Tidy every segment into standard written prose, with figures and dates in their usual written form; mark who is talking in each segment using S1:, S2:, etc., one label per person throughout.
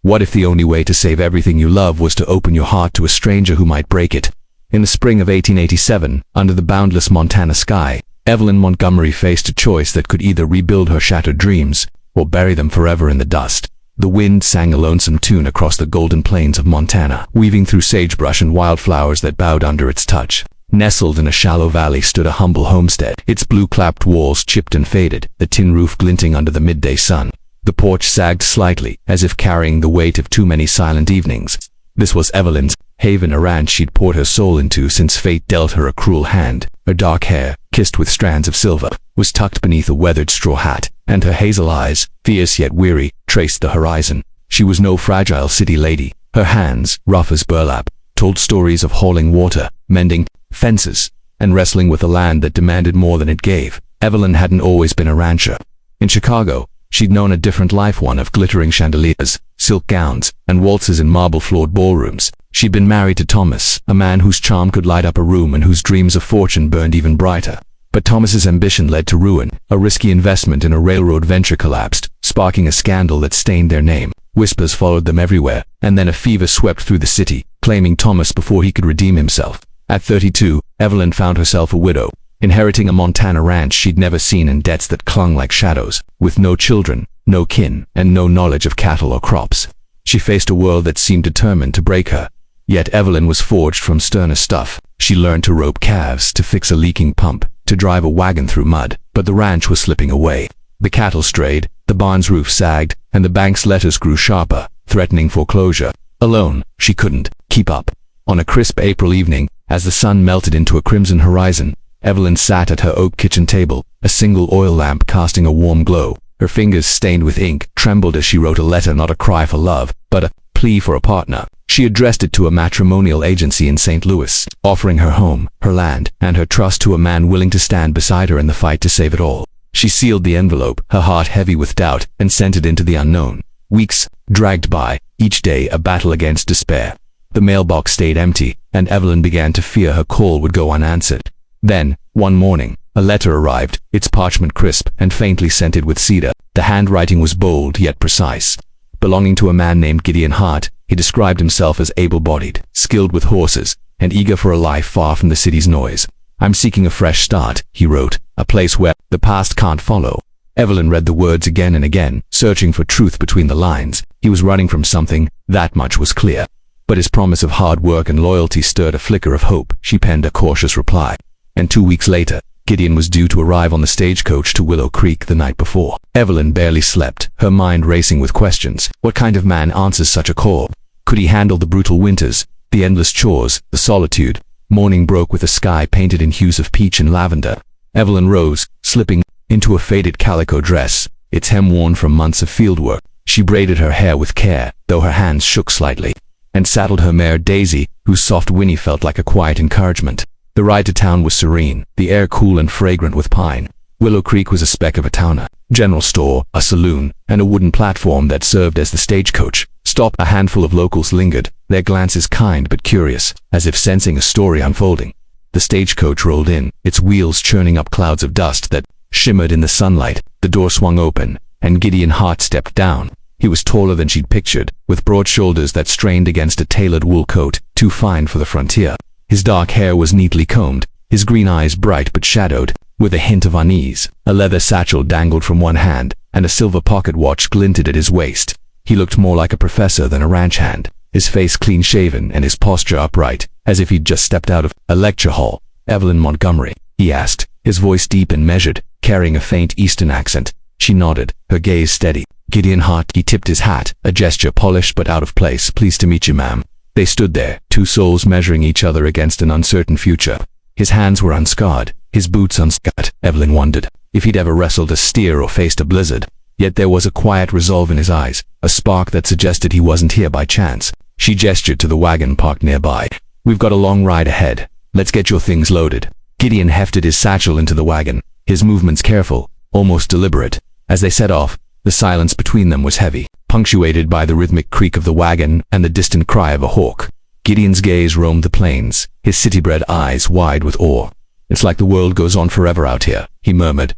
S1: What if the only way to save everything you love was to open your heart to a stranger who might break it? In the spring of 1887, under the boundless Montana sky, Evelyn Montgomery faced a choice that could either rebuild her shattered dreams or bury them forever in the dust. The wind sang a lonesome tune across the golden plains of Montana, weaving through sagebrush and wildflowers that bowed under its touch. Nestled in a shallow valley stood a humble homestead, its blue-clapped walls chipped and faded, the tin roof glinting under the midday sun. The porch sagged slightly, as if carrying the weight of too many silent evenings. This was Evelyn's haven, a ranch she'd poured her soul into since fate dealt her a cruel hand. Her dark hair, kissed with strands of silver, was tucked beneath a weathered straw hat, and her hazel eyes, fierce yet weary, traced the horizon. She was no fragile city lady. Her hands, rough as burlap, told stories of hauling water, mending fences, and wrestling with a land that demanded more than it gave. Evelyn hadn't always been a rancher. In Chicago, she'd known a different life, one of glittering chandeliers, silk gowns, and waltzes in marble-floored ballrooms. She'd been married to Thomas, a man whose charm could light up a room and whose dreams of fortune burned even brighter. But Thomas's ambition led to ruin. A risky investment in a railroad venture collapsed, sparking a scandal that stained their name. Whispers followed them everywhere, and then a fever swept through the city, claiming Thomas before he could redeem himself. At 32, Evelyn found herself a widow, inheriting a Montana ranch she'd never seen and debts that clung like shadows. With no children, no kin, and no knowledge of cattle or crops, she faced a world that seemed determined to break her. Yet Evelyn was forged from sterner stuff. She learned to rope calves, to fix a leaking pump, to drive a wagon through mud. But the ranch was slipping away. The cattle strayed, the barn's roof sagged, and the bank's letters grew sharper, threatening foreclosure. Alone, she couldn't keep up. On a crisp April evening, as the sun melted into a crimson horizon, Evelyn sat at her oak kitchen table, a single oil lamp casting a warm glow. Her fingers, stained with ink, trembled as she wrote a letter, not a cry for love, but a plea for a partner. She addressed it to a matrimonial agency in St. Louis, offering her home, her land, and her trust to a man willing to stand beside her in the fight to save it all. She sealed the envelope, her heart heavy with doubt, and sent it into the unknown. Weeks dragged by, each day a battle against despair. The mailbox stayed empty, and Evelyn began to fear her call would go unanswered. Then, one morning, a letter arrived, its parchment crisp and faintly scented with cedar. The handwriting was bold yet precise. Belonging to a man named Gideon Hart, he described himself as able-bodied, skilled with horses, and eager for a life far from the city's noise. "I'm seeking a fresh start," he wrote, "a place where the past can't follow." Evelyn read the words again and again, searching for truth between the lines. He was running from something, that much was clear. But his promise of hard work and loyalty stirred a flicker of hope. She penned a cautious reply. And 2 weeks later, Gideon was due to arrive on the stagecoach to Willow Creek the night before. Evelyn barely slept, her mind racing with questions. What kind of man answers such a call? Could he handle the brutal winters, the endless chores, the solitude? Morning broke with a sky painted in hues of peach and lavender. Evelyn rose, slipping into a faded calico dress, its hem worn from months of fieldwork. She braided her hair with care, though her hands shook slightly, and saddled her mare Daisy, whose soft whinny felt like a quiet encouragement. The ride to town was serene, the air cool and fragrant with pine. Willow Creek was a speck of a town, a general store, a saloon, and a wooden platform that served as the stagecoach. Stop. A handful of locals lingered, their glances kind but curious, as if sensing a story unfolding. The stagecoach rolled in, its wheels churning up clouds of dust that shimmered in the sunlight. The door swung open, and Gideon Hart stepped down. He was taller than she'd pictured, with broad shoulders that strained against a tailored wool coat, too fine for the frontier. His dark hair was neatly combed, his green eyes bright but shadowed, with a hint of unease. A leather satchel dangled from one hand, and a silver pocket watch glinted at his waist. He looked more like a professor than a ranch hand, his face clean-shaven and his posture upright, as if he'd just stepped out of a lecture hall. "Evelyn Montgomery?" he asked, his voice deep and measured, carrying a faint Eastern accent. She nodded, her gaze steady. "Gideon Hart." He tipped his hat, a gesture polished but out of place. "Pleased to meet you, ma'am." They stood there, two souls measuring each other against an uncertain future. His hands were unscarred, his boots unscut. Evelyn wondered if he'd ever wrestled a steer or faced a blizzard. Yet there was a quiet resolve in his eyes, a spark that suggested he wasn't here by chance. She gestured to the wagon parked nearby. "We've got a long ride ahead. Let's get your things loaded." Gideon hefted his satchel into the wagon, his movements careful, almost deliberate. As they set off, the silence between them was heavy, punctuated by the rhythmic creak of the wagon and the distant cry of a hawk. Gideon's gaze roamed the plains, his city-bred eyes wide with awe. "It's like the world goes on forever out here," he murmured,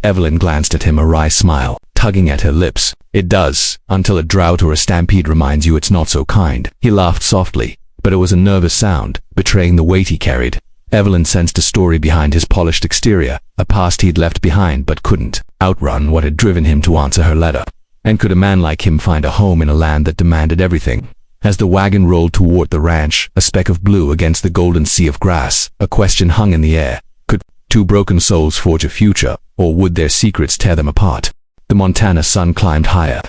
S1: Evelyn glanced at him, a wry smile tugging at her lips. It does, until a drought or a stampede reminds you it's not so kind. He laughed softly, but it was a nervous sound, betraying the weight he carried. Evelyn sensed a story behind his polished exterior, a past he'd left behind but couldn't outrun what had driven him to answer her letter. And could a man like him find a home in a land that demanded everything? As the wagon rolled toward the ranch, a speck of blue against the golden sea of grass, a question hung in the air. Could two broken souls forge a future, or would their secrets tear them apart? The Montana sun climbed higher,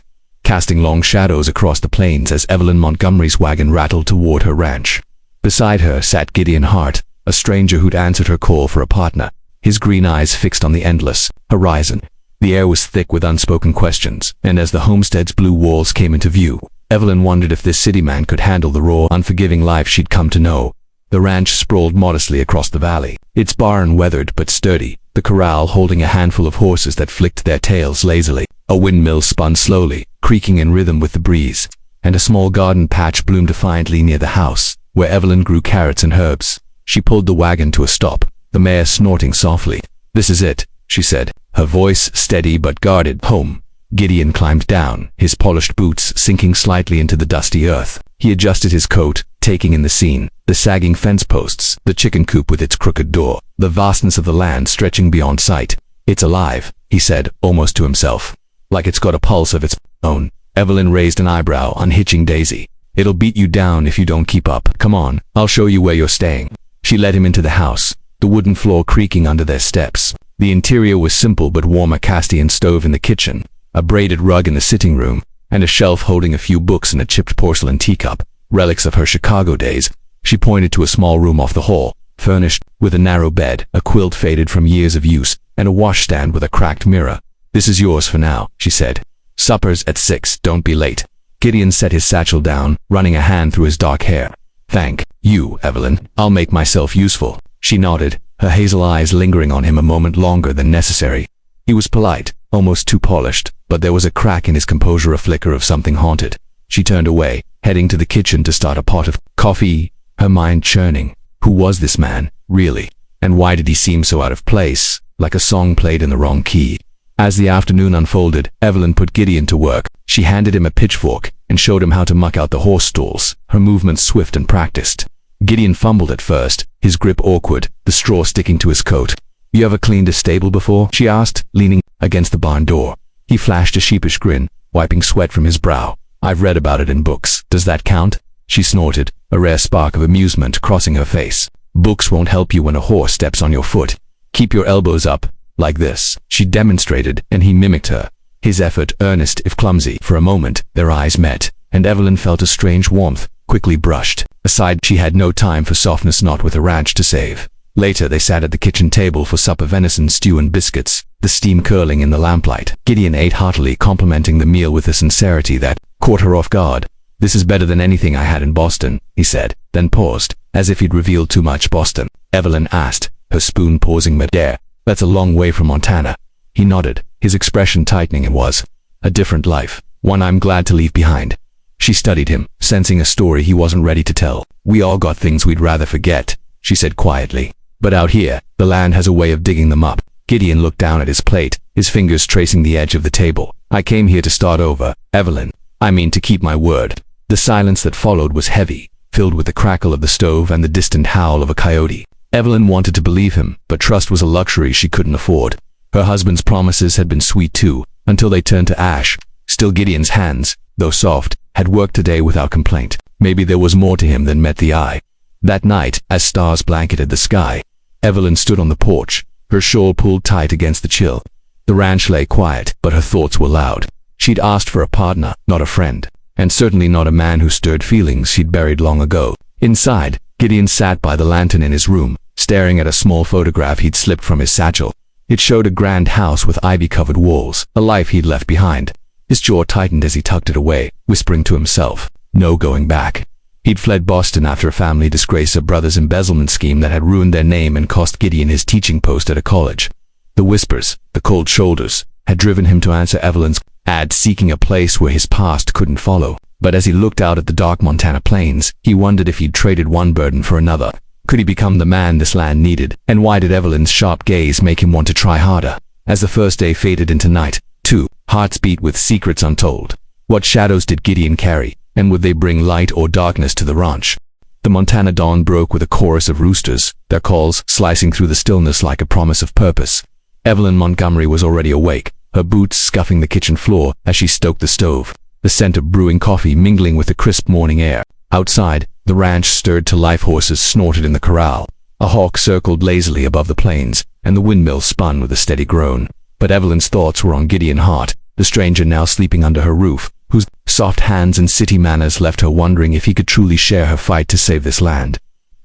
S1: casting long shadows across the plains as Evelyn Montgomery's wagon rattled toward her ranch. Beside her sat Gideon Hart, a stranger who'd answered her call for a partner, his green eyes fixed on the endless horizon. The air was thick with unspoken questions, and as the homestead's blue walls came into view, Evelyn wondered if this city man could handle the raw, unforgiving life she'd come to know. The ranch sprawled modestly across the valley, its barn weathered but sturdy, the corral holding a handful of horses that flicked their tails lazily. A windmill spun slowly, creaking in rhythm with the breeze, and a small garden patch bloomed defiantly near the house, where Evelyn grew carrots and herbs. She pulled the wagon to a stop, the mare snorting softly. "This is it," she said, her voice steady but guarded. "Home." Gideon climbed down, his polished boots sinking slightly into the dusty earth. He adjusted his coat, taking in the scene, the sagging fence posts, the chicken coop with its crooked door, the vastness of the land stretching beyond sight. "It's alive," he said, almost to himself. "Like it's got a pulse of its own." Evelyn raised an eyebrow, unhitching Daisy. "It'll beat you down if you don't keep up. Come on, I'll show you where you're staying." She led him into the house, the wooden floor creaking under their steps. The interior was simple but warm, a cast-iron stove in the kitchen, a braided rug in the sitting room, and a shelf holding a few books and a chipped porcelain teacup, relics of her Chicago days. She pointed to a small room off the hall, furnished with a narrow bed, a quilt faded from years of use, and a washstand with a cracked mirror. "This is yours for now," she said. "Supper's at 6, don't be late." Gideon set his satchel down, running a hand through his dark hair. "Thank you, Evelyn. I'll make myself useful." She nodded, her hazel eyes lingering on him a moment longer than necessary. He was polite, almost too polished, but there was a crack in his composure, a flicker of something haunted. She turned away, heading to the kitchen to start a pot of coffee, her mind churning. Who was this man, really? And why did he seem so out of place, like a song played in the wrong key? As the afternoon unfolded, Evelyn put Gideon to work. She handed him a pitchfork and showed him how to muck out the horse stalls, her movements swift and practiced. Gideon fumbled at first, his grip awkward, the straw sticking to his coat. "You ever cleaned a stable before?" she asked, leaning against the barn door. He flashed a sheepish grin, wiping sweat from his brow. "I've read about it in books. Does that count?" She snorted, a rare spark of amusement crossing her face. "Books won't help you when a horse steps on your foot. Keep your elbows up, like this." She demonstrated, and he mimicked her, his effort earnest if clumsy. For a moment, their eyes met, and Evelyn felt a strange warmth, quickly brushed aside. She had no time for softness, not with a ranch to save. Later they sat at the kitchen table for supper, venison stew and biscuits, the steam curling in the lamplight. Gideon ate heartily, complimenting the meal with a sincerity that caught her off guard. "This is better than anything I had in Boston," he said, then paused, as if he'd revealed too much. "Boston?" Evelyn asked, her spoon pausing mid-air. "That's a long way from Montana." He nodded, his expression tightening. "It was a different life, one I'm glad to leave behind." She studied him, sensing a story he wasn't ready to tell. "We all got things we'd rather forget," she said quietly. "But out here, the land has a way of digging them up." Gideon looked down at his plate, his fingers tracing the edge of the table. "I came here to start over, Evelyn. I mean to keep my word." The silence that followed was heavy, filled with the crackle of the stove and the distant howl of a coyote. Evelyn wanted to believe him, but trust was a luxury she couldn't afford. Her husband's promises had been sweet too, until they turned to ash. Still, Gideon's hands, though soft, had worked today without complaint. Maybe there was more to him than met the eye. That night, as stars blanketed the sky, Evelyn stood on the porch, her shawl pulled tight against the chill. The ranch lay quiet, but her thoughts were loud. She'd asked for a partner, not a friend, and certainly not a man who stirred feelings she'd buried long ago. Inside, Gideon sat by the lantern in his room, staring at a small photograph he'd slipped from his satchel. It showed a grand house with ivy-covered walls, a life he'd left behind. His jaw tightened as he tucked it away, whispering to himself, no going back. He'd fled Boston after a family disgrace, a brother's embezzlement scheme that had ruined their name and cost Gideon his teaching post at a college. The whispers, the cold shoulders, had driven him to answer Evelyn's ad, seeking a place where his past couldn't follow. But as he looked out at the dark Montana plains, he wondered if he'd traded one burden for another. Could he become the man this land needed? And why did Evelyn's sharp gaze make him want to try harder? As the first day faded into night, two hearts beat with secrets untold. What shadows did Gideon carry, and would they bring light or darkness to the ranch? The Montana dawn broke with a chorus of roosters, their calls slicing through the stillness like a promise of purpose. Evelyn Montgomery was already awake, her boots scuffing the kitchen floor as she stoked the stove, the scent of brewing coffee mingling with the crisp morning air. Outside, the ranch stirred to life. Horses snorted in the corral. A hawk circled lazily above the plains, and the windmill spun with a steady groan. But Evelyn's thoughts were on Gideon Hart, the stranger now sleeping under her roof, whose soft hands and city manners left her wondering if he could truly share her fight to save this land.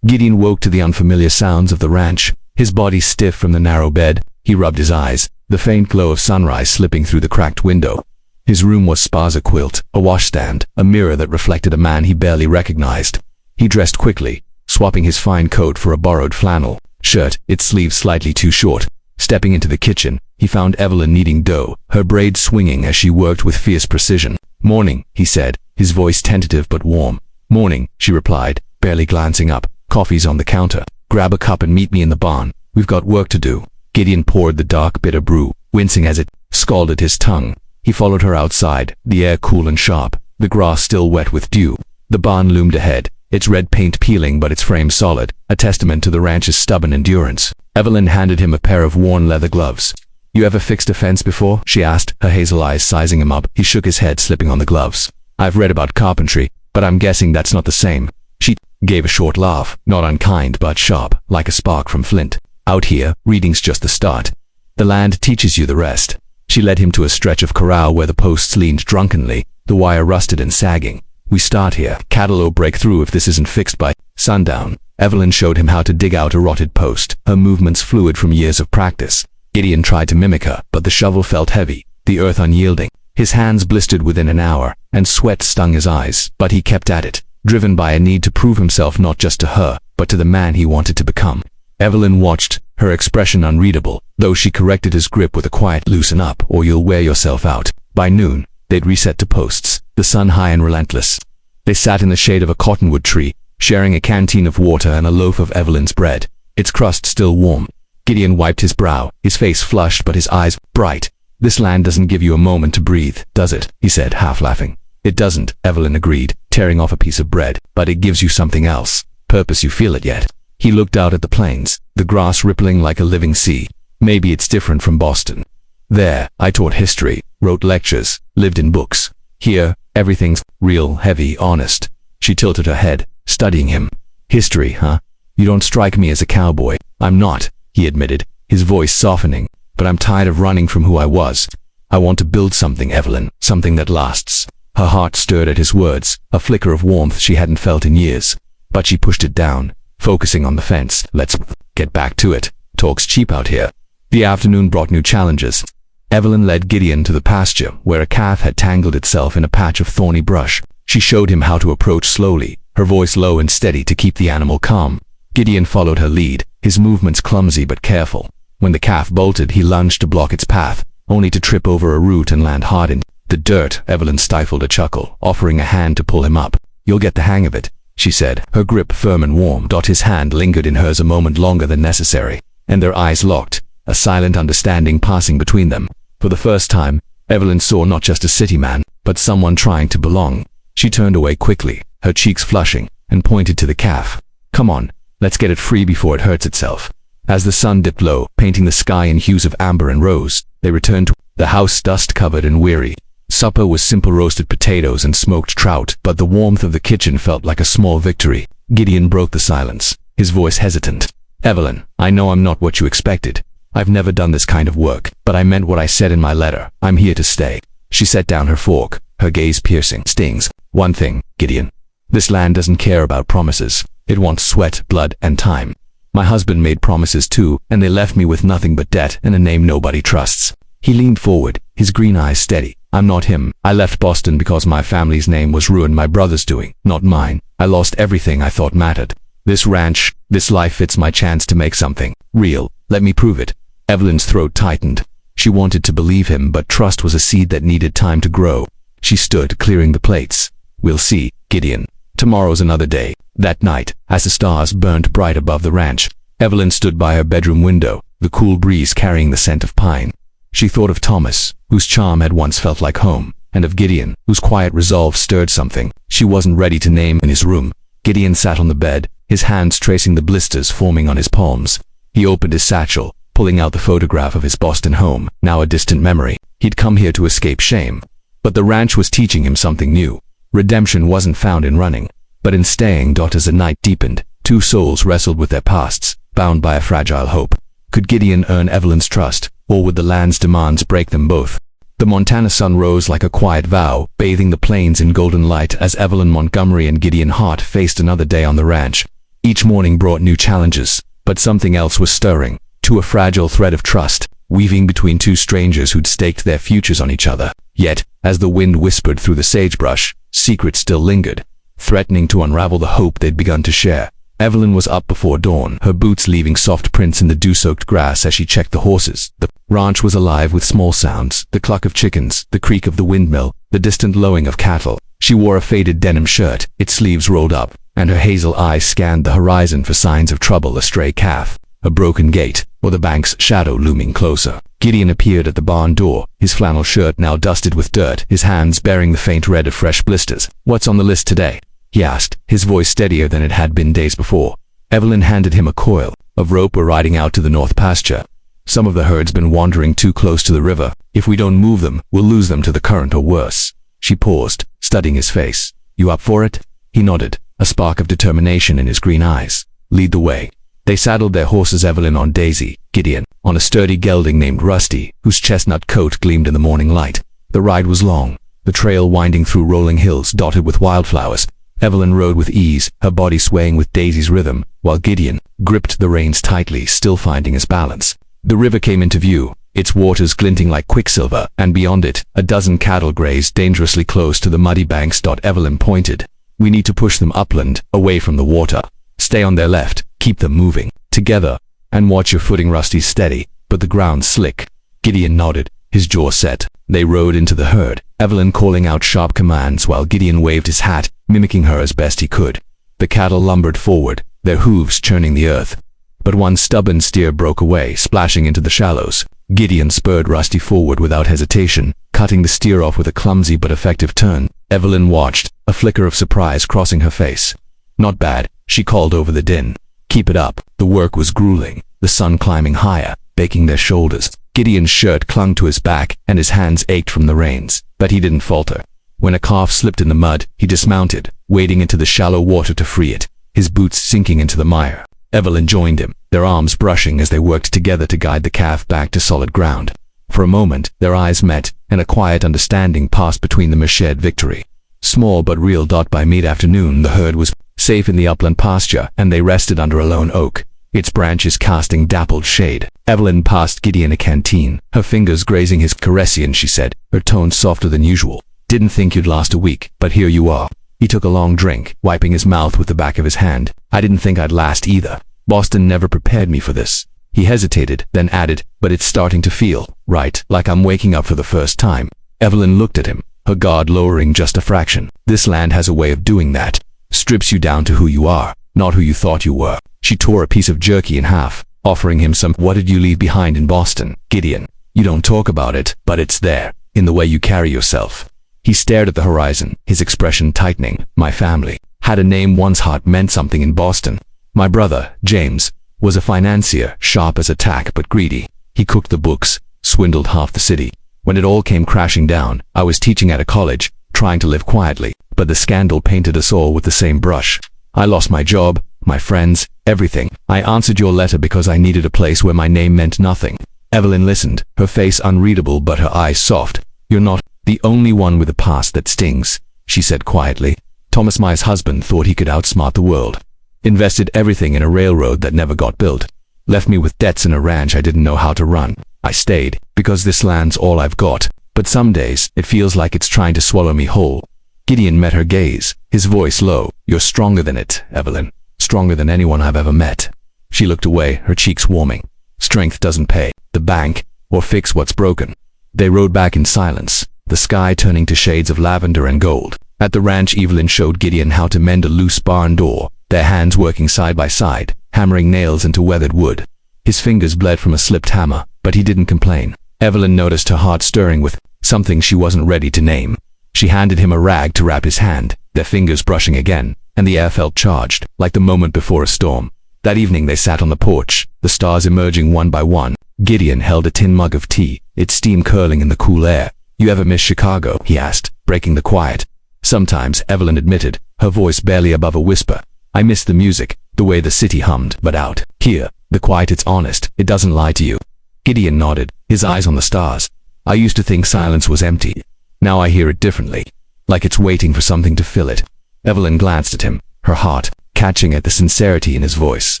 S1: Gideon woke to the unfamiliar sounds of the ranch, his body stiff from the narrow bed. He rubbed his eyes, the faint glow of sunrise slipping through the cracked window. His room was sparse: a quilt, a washstand, a mirror that reflected a man he barely recognized. He dressed quickly, swapping his fine coat for a borrowed flannel shirt, its sleeves slightly too short. Stepping into the kitchen, he found Evelyn kneading dough, her braids swinging as she worked with fierce precision. "Morning," he said, his voice tentative but warm. "Morning," she replied, barely glancing up. "Coffee's on the counter. Grab a cup and meet me in the barn. We've got work to do." Gideon poured the dark, bitter brew, wincing as it scalded his tongue. He followed her outside, the air cool and sharp, the grass still wet with dew. The barn loomed ahead, its red paint peeling but its frame solid, a testament to the ranch's stubborn endurance. Evelyn handed him a pair of worn leather gloves. "You ever fixed a fence before?" she asked, her hazel eyes sizing him up. He shook his head, slipping on the gloves. "I've read about carpentry, but I'm guessing that's not the same." She gave a short laugh, not unkind but sharp, like a spark from flint. "Out here, reading's just the start. The land teaches you the rest." She led him to a stretch of corral where the posts leaned drunkenly, the wire rusted and sagging. "We start here. Cattle'll break through if this isn't fixed by sundown." Evelyn showed him how to dig out a rotted post, her movements fluid from years of practice. Gideon tried to mimic her, but the shovel felt heavy, the earth unyielding. His hands blistered within an hour, and sweat stung his eyes, but he kept at it, driven by a need to prove himself not just to her, but to the man he wanted to become. Evelyn watched, her expression unreadable, though she corrected his grip with a quiet "loosen up or you'll wear yourself out." By noon, they'd reset to posts, the sun high and relentless. They sat in the shade of a cottonwood tree, sharing a canteen of water and a loaf of Evelyn's bread, its crust still warm. Gideon wiped his brow, his face flushed but his eyes bright. "This land doesn't give you a moment to breathe, does it?" he said, half laughing. "It doesn't," Evelyn agreed, tearing off a piece of bread, "but it gives you something else. Purpose. You feel it yet?" He looked out at the plains, the grass rippling like a living sea. "Maybe it's different from Boston. There, I taught history, wrote lectures, lived in books. Here, everything's real, heavy, honest." She tilted her head, studying him. "History, huh? You don't strike me as a cowboy." "I'm not," he admitted, his voice softening, "but I'm tired of running from who I was. I want to build something, Evelyn, something that lasts." Her heart stirred at his words, a flicker of warmth she hadn't felt in years. But she pushed it down, focusing on the fence. "Let's get back to it. Talk's cheap out here." The afternoon brought new challenges. Evelyn led Gideon to the pasture, where a calf had tangled itself in a patch of thorny brush. She showed him how to approach slowly, her voice low and steady to keep the animal calm. Gideon followed her lead, his movements clumsy but careful. When the calf bolted, he lunged to block its path, only to trip over a root and land hard in the dirt. Evelyn stifled a chuckle, offering a hand to pull him up. "You'll get the hang of it," she said, her grip firm and warm. His hand lingered in hers a moment longer than necessary, and their eyes locked, a silent understanding passing between them. For the first time, Evelyn saw not just a city man, but someone trying to belong. She turned away quickly, her cheeks flushing, and pointed to the calf. "Come on, let's get it free before it hurts itself." As the sun dipped low, painting the sky in hues of amber and rose, they returned to the house, dust-covered and weary. Supper was simple: roasted potatoes and smoked trout, but the warmth of the kitchen felt like a small victory. Gideon broke the silence, his voice hesitant. "Evelyn, I know I'm not what you expected. I've never done this kind of work, but I meant what I said in my letter. I'm here to stay." She set down her fork, her gaze piercing. "Stings. One thing, Gideon. This land doesn't care about promises. It wants sweat, blood, and time. My husband made promises too, and they left me with nothing but debt and a name nobody trusts." He leaned forward, his green eyes steady. "I'm not him. I left Boston because my family's name was ruined, my brother's doing, not mine. I lost everything I thought mattered. This ranch, this life, it's my chance to make something real. Let me prove it." Evelyn's throat tightened. She wanted to believe him, but trust was a seed that needed time to grow. She stood, clearing the plates. "We'll see, Gideon. Tomorrow's another day." That night, as the stars burned bright above the ranch, Evelyn stood by her bedroom window, the cool breeze carrying the scent of pine. She thought of Thomas, whose charm had once felt like home, and of Gideon, whose quiet resolve stirred something she wasn't ready to name. In his room, Gideon sat on the bed, his hands tracing the blisters forming on his palms. He opened his satchel, pulling out the photograph of his Boston home, now a distant memory. He'd come here to escape shame. But the ranch was teaching him something new. Redemption wasn't found in running, but in staying. As the night deepened, two souls wrestled with their pasts, bound by a fragile hope. Could Gideon earn Evelyn's trust, or would the land's demands break them both? The Montana sun rose like a quiet vow, bathing the plains in golden light as Evelyn Montgomery and Gideon Hart faced another day on the ranch. Each morning brought new challenges, but something else was stirring, a fragile thread of trust, weaving between two strangers who'd staked their futures on each other. Yet, as the wind whispered through the sagebrush, secrets still lingered, threatening to unravel the hope they'd begun to share. Evelyn was up before dawn, her boots leaving soft prints in the dew-soaked grass as she checked the horses. The ranch was alive with small sounds, the cluck of chickens, the creak of the windmill, the distant lowing of cattle. She wore a faded denim shirt, its sleeves rolled up, and her hazel eyes scanned the horizon for signs of trouble. A stray calf, a broken gate, or the bank's shadow looming closer. Gideon appeared at the barn door, his flannel shirt now dusted with dirt, his hands bearing the faint red of fresh blisters. "What's on the list today?" he asked, his voice steadier than it had been days before. Evelyn handed him a coil of rope. "We're riding out to the north pasture. Some of the herd's been wandering too close to the river. If we don't move them, we'll lose them to the current or worse." She paused, studying his face. "You up for it?" He nodded, a spark of determination in his green eyes. "Lead the way." They saddled their horses, Evelyn on Daisy, Gideon on a sturdy gelding named Rusty, whose chestnut coat gleamed in the morning light. The ride was long, the trail winding through rolling hills dotted with wildflowers. Evelyn rode with ease, her body swaying with Daisy's rhythm, while Gideon gripped the reins tightly, still finding his balance. The river came into view, its waters glinting like quicksilver, and beyond it, a dozen cattle grazed dangerously close to the muddy banks. Evelyn pointed. "We need to push them upland, away from the water. Stay on their left, keep them moving, together, and watch your footing." Rusty's steady, but the ground slick. Gideon nodded, his jaw set. They rode into the herd, Evelyn calling out sharp commands while Gideon waved his hat, mimicking her as best he could. The cattle lumbered forward, their hooves churning the earth. But one stubborn steer broke away, splashing into the shallows. Gideon spurred Rusty forward without hesitation, cutting the steer off with a clumsy but effective turn. Evelyn watched, a flicker of surprise crossing her face. "Not bad," she called over the din. "Keep it up." The work was grueling, the sun climbing higher, baking their shoulders. Gideon's shirt clung to his back, and his hands ached from the reins, but he didn't falter. When a calf slipped in the mud, he dismounted, wading into the shallow water to free it, his boots sinking into the mire. Evelyn joined him, their arms brushing as they worked together to guide the calf back to solid ground. For a moment, their eyes met, and a quiet understanding passed between them, a shared victory. Small but real. By mid-afternoon, the herd was safe in the upland pasture, and they rested under a lone oak, its branches casting dappled shade. Evelyn passed Gideon a canteen, her fingers grazing his caressian. She said, her tone softer than usual. "Didn't think you'd last a week, but here you are." He took a long drink, wiping his mouth with the back of his hand. "I didn't think I'd last either. Boston never prepared me for this." He hesitated, then added, "But it's starting to feel right, like I'm waking up for the first time." Evelyn looked at him, her guard lowering just a fraction. "This land has a way of doing that. Strips you down to who you are, not who you thought you were." She tore a piece of jerky in half, offering him some. "What did you leave behind in Boston, Gideon? You don't talk about it, but it's there, in the way you carry yourself." He stared at the horizon, his expression tightening. "My family had a name once. Hart meant something in Boston. My brother, James, was a financier, sharp as a tack but greedy. He cooked the books, swindled half the city. When it all came crashing down, I was teaching at a college, trying to live quietly, but the scandal painted us all with the same brush. I lost my job, my friends, everything. I answered your letter because I needed a place where my name meant nothing." Evelyn listened, her face unreadable but her eyes soft. "You're not the only one with a past that stings," she said quietly. "Thomas, my husband, thought he could outsmart the world. Invested everything in a railroad that never got built. Left me with debts in a ranch I didn't know how to run. I stayed, because this land's all I've got. But some days, it feels like it's trying to swallow me whole." Gideon met her gaze, his voice low. "You're stronger than it, Evelyn. Stronger than anyone I've ever met." She looked away, her cheeks warming. "Strength doesn't pay the bank or fix what's broken." They rode back in silence, the sky turning to shades of lavender and gold. At the ranch, Evelyn showed Gideon how to mend a loose barn door, their hands working side by side, hammering nails into weathered wood. His fingers bled from a slipped hammer, but he didn't complain. Evelyn noticed her heart stirring with something she wasn't ready to name. She handed him a rag to wrap his hand, their fingers brushing again, and the air felt charged, like the moment before a storm. That evening they sat on the porch, the stars emerging one by one. Gideon held a tin mug of tea, its steam curling in the cool air. "You ever miss Chicago?" he asked, breaking the quiet. "Sometimes," Evelyn admitted, her voice barely above a whisper. "I miss the music, the way the city hummed, but out here, the quiet, it's honest, it doesn't lie to you." Gideon nodded, his eyes on the stars. "I used to think silence was empty. Now I hear it differently, like it's waiting for something to fill it." Evelyn glanced at him, her heart catching at the sincerity in his voice.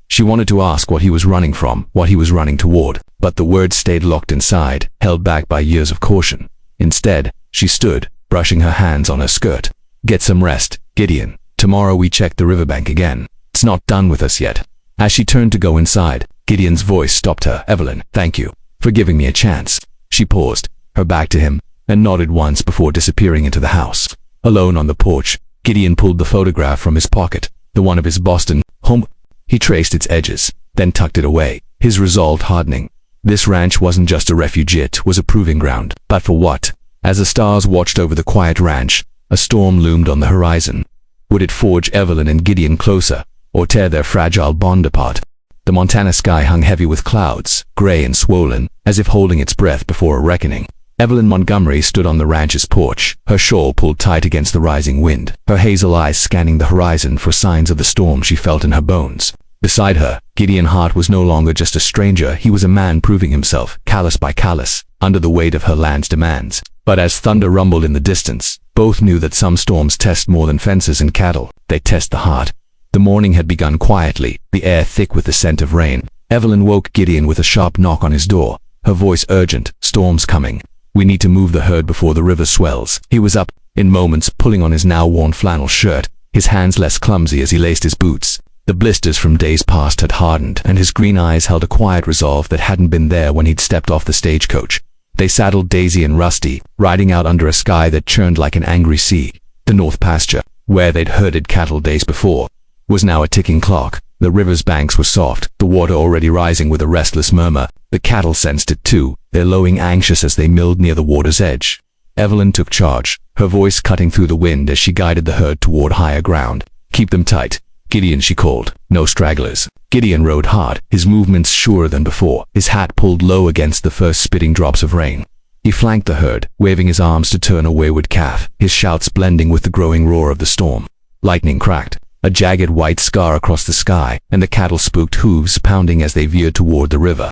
S1: She wanted to ask what he was running from, what he was running toward, but the words stayed locked inside, held back by years of caution. Instead, she stood, brushing her hands on her skirt. "Get some rest, Gideon. Tomorrow we check the riverbank again. It's not done with us yet." As she turned to go inside, Gideon's voice stopped her. "Evelyn, thank you for giving me a chance." She paused, her back to him, and nodded once before disappearing into the house. Alone on the porch, Gideon pulled the photograph from his pocket, the one of his Boston home. He traced its edges, then tucked it away, his resolve hardening. This ranch wasn't just a refuge, it was a proving ground. But for what? As the stars watched over the quiet ranch, a storm loomed on the horizon. Would it forge Evelyn and Gideon closer, or tear their fragile bond apart? The Montana sky hung heavy with clouds, gray and swollen, as if holding its breath before a reckoning. Evelyn Montgomery stood on the ranch's porch, her shawl pulled tight against the rising wind, her hazel eyes scanning the horizon for signs of the storm she felt in her bones. Beside her, Gideon Hart was no longer just a stranger, he was a man proving himself, callous by callous, under the weight of her land's demands. But as thunder rumbled in the distance, both knew that some storms test more than fences and cattle, they test the heart. The morning had begun quietly, the air thick with the scent of rain. Evelyn woke Gideon with a sharp knock on his door, her voice urgent. "Storm's coming. We need to move the herd before the river swells." He was up, in moments, pulling on his now worn flannel shirt, his hands less clumsy as he laced his boots. The blisters from days past had hardened, and his green eyes held a quiet resolve that hadn't been there when he'd stepped off the stagecoach. They saddled Daisy and Rusty, riding out under a sky that churned like an angry sea. The north pasture, where they'd herded cattle days before, was now a ticking clock. The river's banks were soft, the water already rising with a restless murmur. The cattle sensed it too, their lowing anxious as they milled near the water's edge. Evelyn took charge, her voice cutting through the wind as she guided the herd toward higher ground. "Keep them tight, Gideon," she called. "No stragglers." Gideon rode hard, his movements surer than before, his hat pulled low against the first spitting drops of rain. He flanked the herd, waving his arms to turn a wayward calf, his shouts blending with the growing roar of the storm. Lightning cracked, a jagged white scar across the sky, and the cattle spooked hooves pounding as they veered toward the river.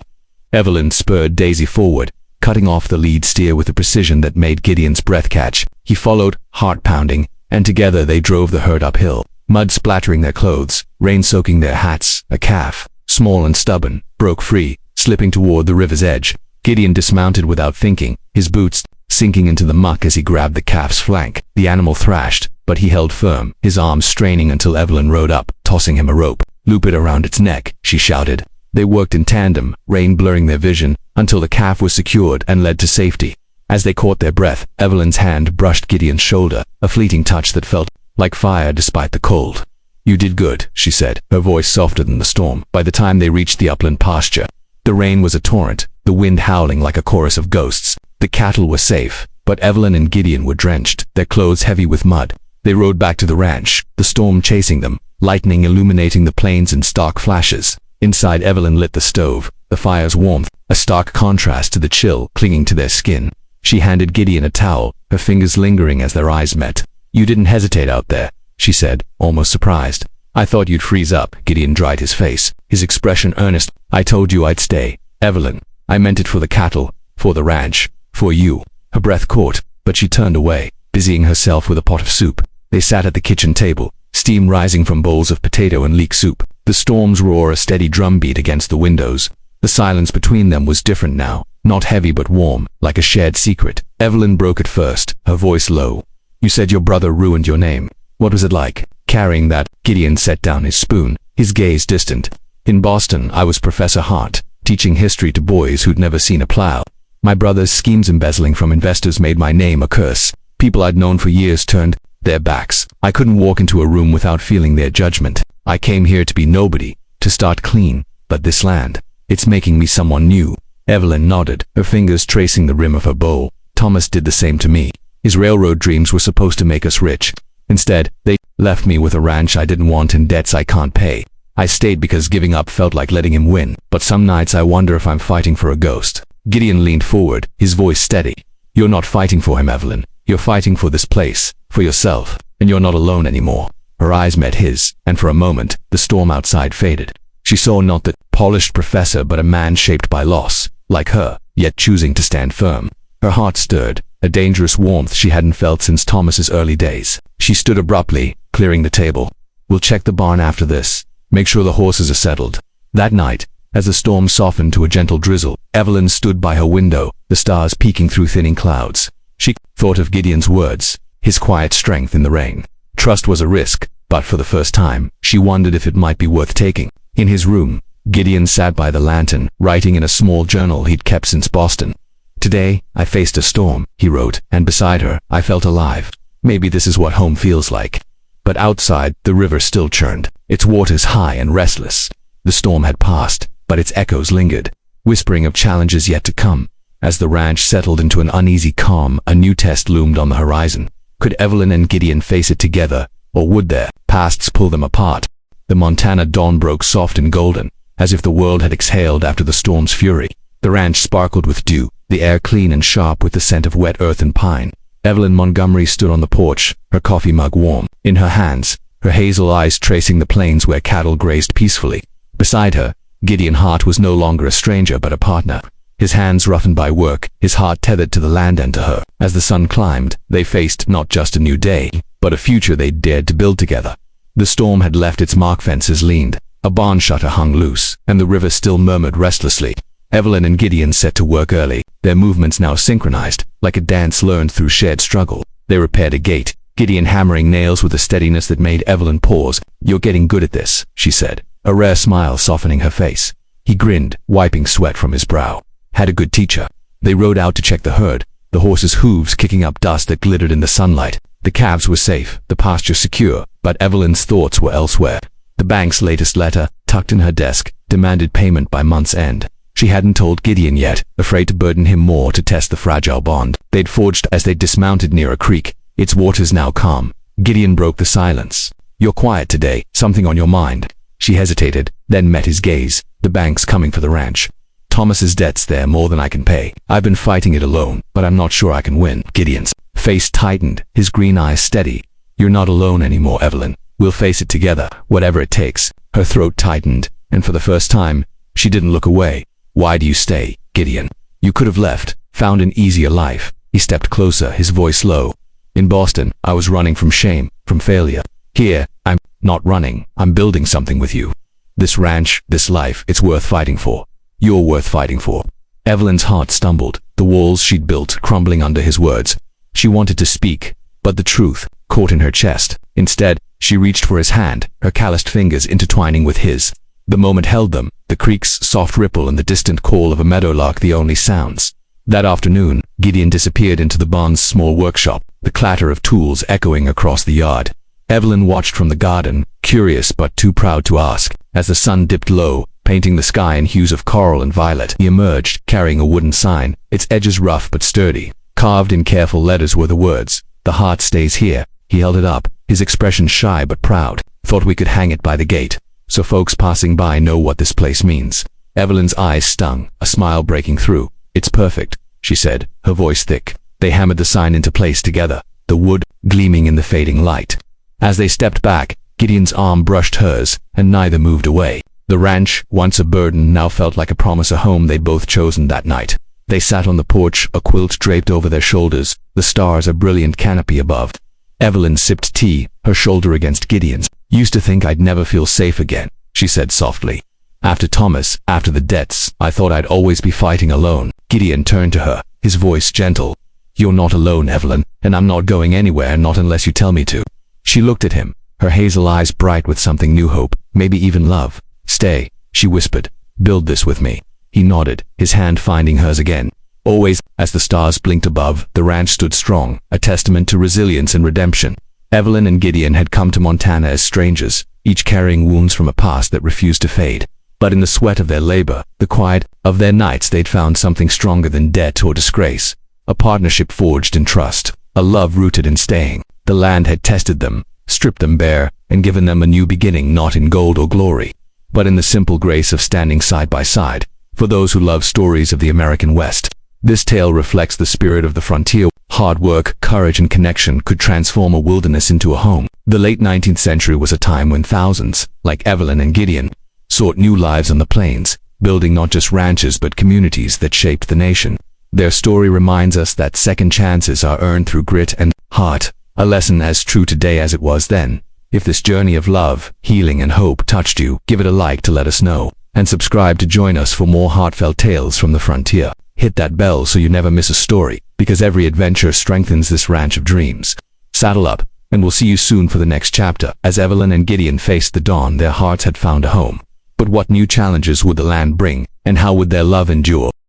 S1: Evelyn spurred Daisy forward, cutting off the lead steer with a precision that made Gideon's breath catch. He followed, heart pounding, and together they drove the herd uphill, mud splattering their clothes, rain soaking their hats. A calf, small and stubborn, broke free, slipping toward the river's edge. Gideon dismounted without thinking, his boots sinking into the muck as he grabbed the calf's flank. The animal thrashed, but he held firm, his arms straining until Evelyn rode up, tossing him a rope. "Loop it around its neck," she shouted. They worked in tandem, rain blurring their vision, until the calf was secured and led to safety. As they caught their breath, Evelyn's hand brushed Gideon's shoulder, a fleeting touch that felt like fire despite the cold. "You did good," she said, her voice softer than the storm. By the time they reached the upland pasture, the rain was a torrent, the wind howling like a chorus of ghosts. The cattle were safe, but Evelyn and Gideon were drenched, their clothes heavy with mud. They rode back to the ranch, the storm chasing them, lightning illuminating the plains in stark flashes. Inside, Evelyn lit the stove, the fire's warmth, a stark contrast to the chill clinging to their skin. She handed Gideon a towel, her fingers lingering as their eyes met. "You didn't hesitate out there," she said, almost surprised. "I thought you'd freeze up." Gideon dried his face, his expression earnest. "I told you I'd stay, Evelyn. I meant it for the cattle, for the ranch, for you." Her breath caught, but she turned away, busying herself with a pot of soup. They sat at the kitchen table, steam rising from bowls of potato and leek soup. The storm's roar a steady drumbeat against the windows. The silence between them was different now, not heavy but warm, like a shared secret. Evelyn broke it first, her voice low. "You said your brother ruined your name. What was it like, carrying that?" Gideon set down his spoon, his gaze distant. "In Boston, I was Professor Hart, teaching history to boys who'd never seen a plow. My brother's schemes embezzling from investors made my name a curse. People I'd known for years turned their backs. I couldn't walk into a room without feeling their judgment. I came here to be nobody, to start clean, but this land, it's making me someone new." Evelyn nodded, her fingers tracing the rim of her bowl. Thomas did the same to me. His railroad dreams were supposed to make us rich. Instead, they left me with a ranch I didn't want and debts I can't pay. I stayed because giving up felt like letting him win, but some nights I wonder if I'm fighting for a ghost. Gideon leaned forward, his voice steady. You're not fighting for him, Evelyn. You're fighting for this place, for yourself, and you're not alone anymore. Her eyes met his, and for a moment, the storm outside faded. She saw not the polished professor but a man shaped by loss, like her, yet choosing to stand firm. Her heart stirred, a dangerous warmth she hadn't felt since Thomas's early days. She stood abruptly, clearing the table. We'll check the barn after this. Make sure the horses are settled. That night, as the storm softened to a gentle drizzle, Evelyn stood by her window, the stars peeking through thinning clouds. She thought of Gideon's words, his quiet strength in the rain. Trust was a risk, but for the first time, she wondered if it might be worth taking. In his room, Gideon sat by the lantern, writing in a small journal he'd kept since Boston. Today, I faced a storm, he wrote, and beside her, I felt alive. Maybe this is what home feels like. But outside, the river still churned, its waters high and restless. The storm had passed, but its echoes lingered, whispering of challenges yet to come. As the ranch settled into an uneasy calm, a new test loomed on the horizon. Could Evelyn and Gideon face it together, or would their pasts pull them apart? The Montana dawn broke soft and golden, as if the world had exhaled after the storm's fury. The ranch sparkled with dew, the air clean and sharp with the scent of wet earth and pine. Evelyn Montgomery stood on the porch, her coffee mug warm in her hands, her hazel eyes tracing the plains where cattle grazed peacefully. Beside her, Gideon Hart was no longer a stranger but a partner. His hands roughened by work, his heart tethered to the land and to her. As the sun climbed, they faced not just a new day, but a future they dared to build together. The storm had left its mark fences leaned, a barn shutter hung loose, and the river still murmured restlessly. Evelyn and Gideon set to work early, their movements now synchronized, like a dance learned through shared struggle. They repaired a gate, Gideon hammering nails with a steadiness that made Evelyn pause. You're getting good at this, she said, a rare smile softening her face. He grinned, wiping sweat from his brow. Had a good teacher. They rode out to check the herd, the horses' hooves kicking up dust that glittered in the sunlight. The calves were safe, the pasture secure, but Evelyn's thoughts were elsewhere. The bank's latest letter, tucked in her desk, demanded payment by month's end. She hadn't told Gideon yet, afraid to burden him more to test the fragile bond they'd forged as they dismounted near a creek, its waters now calm. Gideon broke the silence. You're quiet today, something on your mind. She hesitated, then met his gaze. The bank's coming for the ranch. Thomas's debt's there more than I can pay. I've been fighting it alone, but I'm not sure I can win. Gideon's face tightened, his green eyes steady. You're not alone anymore, Evelyn. We'll face it together, whatever it takes. Her throat tightened, and for the first time, she didn't look away. Why do you stay, Gideon? You could have left, found an easier life. He stepped closer, his voice low. In Boston, I was running from shame, from failure. Here, I'm not running. I'm building something with you. This ranch, this life, it's worth fighting for. You're worth fighting for. Evelyn's heart stumbled, the walls she'd built crumbling under his words. She wanted to speak, but the truth caught in her chest. Instead, she reached for his hand, her calloused fingers intertwining with his. The moment held them, the creek's soft ripple and the distant call of a meadowlark the only sounds. That afternoon, Gideon disappeared into the barn's small workshop, the clatter of tools echoing across the yard. Evelyn watched from the garden, curious but too proud to ask. As the sun dipped low, painting the sky in hues of coral and violet, he emerged, carrying a wooden sign, its edges rough but sturdy. Carved in careful letters were the words, "The heart stays here." He held it up, his expression shy but proud. Thought we could hang it by the gate, so folks passing by know what this place means. Evelyn's eyes stung, a smile breaking through. It's perfect, she said, her voice thick. They hammered the sign into place together, the wood gleaming in the fading light. As they stepped back, Gideon's arm brushed hers, and neither moved away. The ranch, once a burden, now felt like a promise, a home they'd both chosen that night. They sat on the porch, a quilt draped over their shoulders, the stars a brilliant canopy above. Evelyn sipped tea, her shoulder against Gideon's. Used to think I'd never feel safe again, she said softly. After Thomas, after the debts, I thought I'd always be fighting alone. Gideon turned to her, his voice gentle. You're not alone, Evelyn, and I'm not going anywhere, not unless you tell me to. She looked at him, her hazel eyes bright with something new, hope, maybe even love. Stay, she whispered. Build this with me. He nodded, his hand finding hers again. Always, as the stars blinked above, the ranch stood strong, a testament to resilience and redemption. Evelyn and Gideon had come to Montana as strangers, each carrying wounds from a past that refused to fade. But in the sweat of their labor, the quiet of their nights, they'd found something stronger than debt or disgrace. A partnership forged in trust, a love rooted in staying. The land had tested them, stripped them bare, and given them a new beginning, not in gold or glory, but in the simple grace of standing side by side. For those who love stories of the American West, this tale reflects the spirit of the frontier. Hard work, courage, and connection could transform a wilderness into a home. The late 19th century was a time when thousands, like Evelyn and Gideon, sought new lives on the plains, building not just ranches but communities that shaped the nation. Their story reminds us that second chances are earned through grit and heart, a lesson as true today as it was then. If this journey of love, healing, and hope touched you, give it a like to let us know, and subscribe to join us for more heartfelt tales from the frontier. Hit that bell so you never miss a story, because every adventure strengthens this ranch of dreams. Saddle up, and we'll see you soon for the next chapter. As Evelyn and Gideon faced the dawn, their hearts had found a home. But what new challenges would the land bring, and how would their love endure?